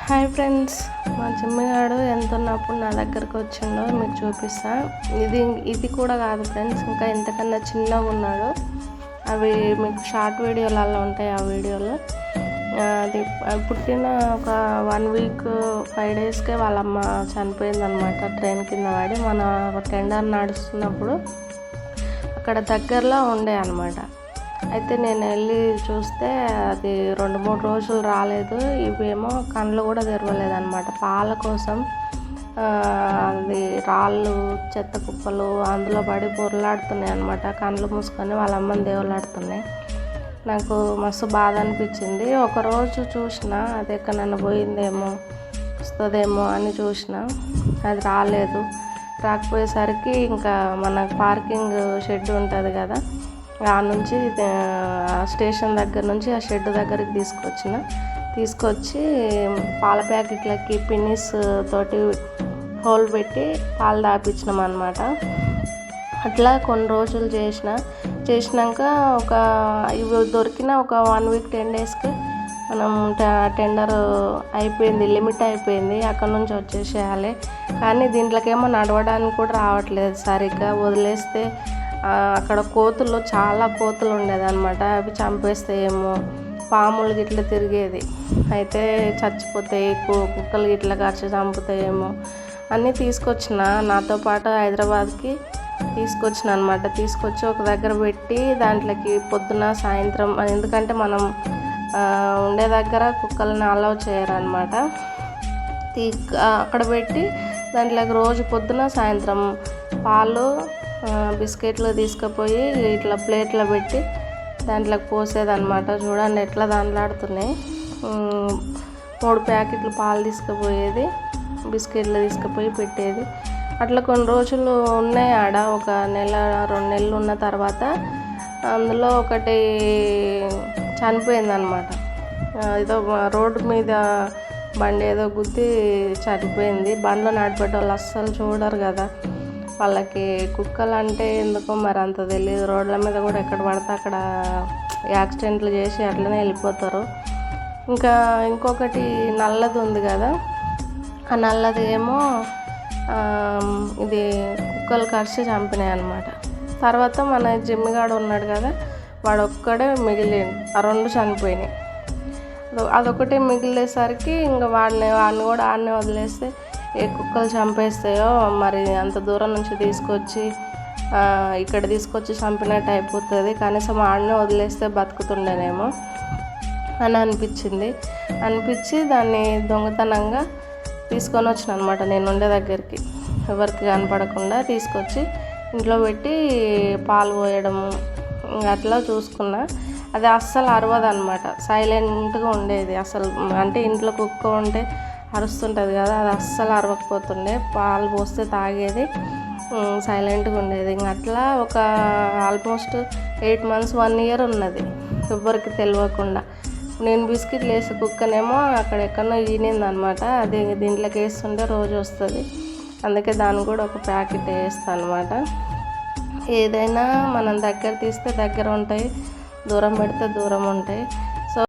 Hi friends, మా చిమ్మగాడు ఎంత ఉన్నప్పుడు నా దగ్గరకు వచ్చిండో మీకు చూపిస్తా. ఇది కూడా కాదు ఫ్రెండ్స్, ఇంకా ఇంతకన్నా చిన్నగా ఉన్నాడు. అవి మీకు షార్ట్ వీడియోలలో ఉంటాయి. ఆ వీడియోలో అది పుట్టిన ఒక 1 వీక్ 5 డేస్కే వాళ్ళమ్మ చనిపోయిందనమాట. ట్రైన్ కింద పడి మన టెండర్ నడుస్తున్నప్పుడు అక్కడ దగ్గరలో ఉండే అనమాట. అయితే నేను వెళ్ళి చూస్తే అది 2-3 రోజులు రాలేదు. ఇవేమో కళ్ళు కూడా తెరవలేదన్నమాట. పాల కోసం అది రాళ్ళు చెత్త కుప్పలు అందులో పడి పొరలాడుతున్నాయి అనమాట. కళ్ళు మూసుకొని వాళ్ళ అమ్మని దేవులాడుతున్నాయి. నాకు మస్తు బాధ అనిపించింది. ఒకరోజు చూసిన అది ఎక్కడన్నా పోయిందేమో వస్తుందేమో అని చూసిన, అది రాలేదు. రాకపోయేసరికి ఇంకా మన పార్కింగ్ షెడ్ ఉంటుంది కదా, ఆ నుంచి స్టేషన్ దగ్గర నుంచి ఆ షెడ్ దగ్గరికి తీసుకొచ్చి పాల ప్యాకెట్లకి పిన్నిస్ తోటి హోల్ పెట్టి పాలు తాపించినాం అనమాట. అట్లా కొన్ని రోజులు చేసినాక ఇవి దొరికిన ఒక 1 వీక్ 10 డేస్కి మనం టెండర్ అయిపోయింది, లిమిట్ అయిపోయింది. అక్కడ నుంచి వచ్చేసేయాలి. కానీ దీంట్లోకేమో నడవడానికి కూడా రావట్లేదు సరిగ్గా. వదిలేస్తే అక్కడ చాలా కోతులు ఉండేదన్నమాట. అవి చంపేస్తాయేమో, పాములు గిట్ల తిరిగేది, అయితే చచ్చిపోతాయి, కుక్కలు గిట్ల కరిచి చంపుతాయేమో అన్నీ తీసుకొచ్చిన. నాతో పాటు హైదరాబాద్కి తీసుకొచ్చిన అనమాట. తీసుకొచ్చి ఒక దగ్గర పెట్టి దాంట్లోకి పొద్దున సాయంత్రం, ఎందుకంటే మనం ఉండే దగ్గర కుక్కలను అలౌ చేయరనమాట. అక్కడ పెట్టి దాంట్లోకి రోజు పొద్దున సాయంత్రం పాలు బిస్కెట్లు తీసుకుపోయి ఇట్లా ప్లేట్లో పెట్టి దాంట్లోకి పోసేదన్నమాట. చూడండి ఎట్లా దాంట్లాడుతున్నాయి. 3 ప్యాకెట్లు పాలు తీసుకుపోయేది, బిస్కెట్లు తీసుకుపోయి పెట్టేది. అట్లా కొన్ని రోజులు ఉన్నాయి ఆడ. ఒక 1-2 నెలలు ఉన్న తర్వాత అందులో ఒకటి చనిపోయిందనమాట. ఏదో రోడ్డు మీద బండి ఏదో గుద్ది చనిపోయింది. బండ్లో నడిపేటోళ్ళు అస్సలు చూడరు కదా, వాళ్ళకి కుక్కలు అంటే ఎందుకో మరి అంత తెలియదు. రోడ్ల మీద కూడా ఎక్కడ పడితే అక్కడ యాక్సిడెంట్లు చేసి అట్లనే వెళ్ళిపోతారు. ఇంకొకటి నల్లది ఉంది కదా, ఆ నల్లది ఏమో ఇది కుక్కలు కరిచి చంపినాయి అనమాట. తర్వాత మన జిమ్మిగాడు ఉన్నాడు కదా, వాడు ఒక్కడే మిగిలిండు. ఆ 2 చనిపోయినాయి. అదొకటే మిగిలేసరికి ఇంకా వాడిని కూడా ఆడనే వదిలేస్తే ఏ కుక్కలు చంపేస్తాయో మరి, అంత దూరం నుంచి ఇక్కడ తీసుకొచ్చి చంపినట్టు అయిపోతుంది. కనీసం ఆడనే వదిలేస్తే బతుకుతుండేనేమో అని అనిపించి దాన్ని దొంగతనంగా తీసుకొని వచ్చిన అనమాట. నేను ఉండే దగ్గరికి ఎవరికి కనపడకుండా తీసుకొచ్చి ఇంట్లో పెట్టి పాలు పోయడము అట్లా చూసుకున్నా. అది అస్సలు అరవదనమాట, సైలెంట్గా ఉండేది. అసలు అంటే ఇంట్లో కుక్క ఉంటే అరుస్తుంటుంది కదా, అది అస్సలు అరవకపోతుండే. పాలు పోస్తే తాగేది, సైలెంట్గా ఉండేది. అట్లా ఒక ఆల్మోస్ట్ 8 months 1 year ఉన్నది ఎవ్వరికి తెలియకుండా. నేను బిస్కెట్లు వేసే కుక్కనేమో అక్కడెక్కడో ఈనిందనమాట. అది దీంట్లోకి వేస్తుంటే రోజు వస్తుంది. అందుకే దాన్ని కూడా ఒక ప్యాకెట్ వేస్తాను అనమాట. ఏదైనా మనం దగ్గర తీస్తే దగ్గర ఉంటాయి, దూరం పెడితే దూరం ఉంటాయి.